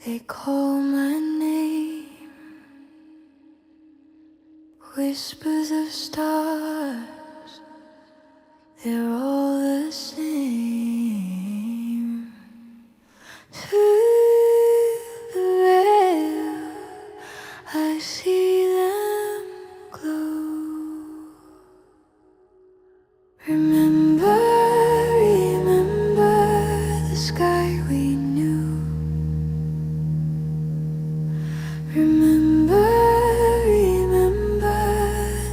They call my name, whispers of stars, they're all the same. Through the veil, I see them glow. Remember, remember the sky we knew. Remember, remember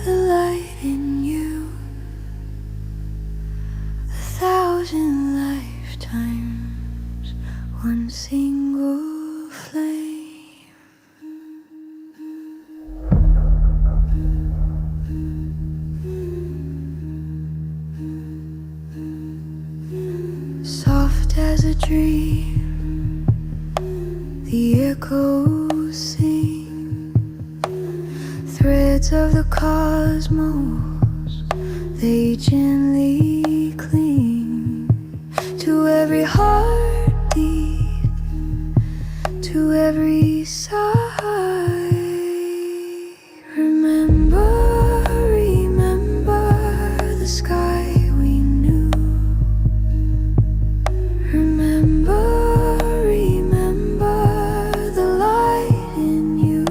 the light in you. 1,000 lifetimes, one single flame. Soft as a dream, the echoes sing. Threads of the cosmos, they gently cling to every heartbeat, to every sigh. Remember, remember the sky we knew. Remember, remember the light in you.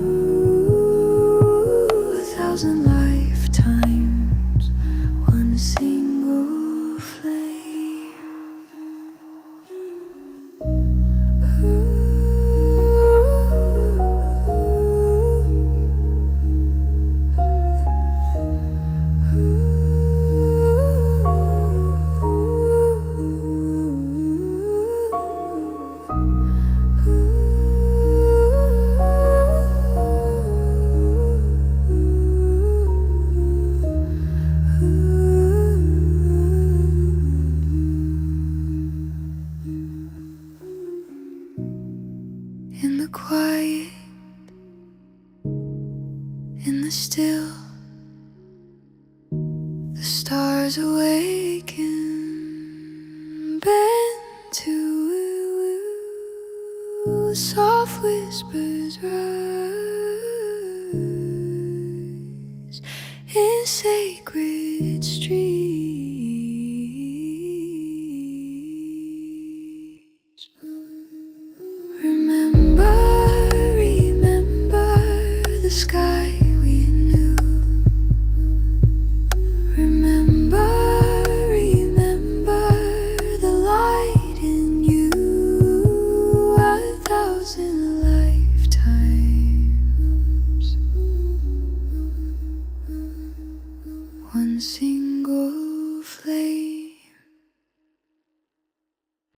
1,000 lifetimes, one single flame. In the quiet, in the still, the stars awaken, bend to woo, soft whispers rise in sacred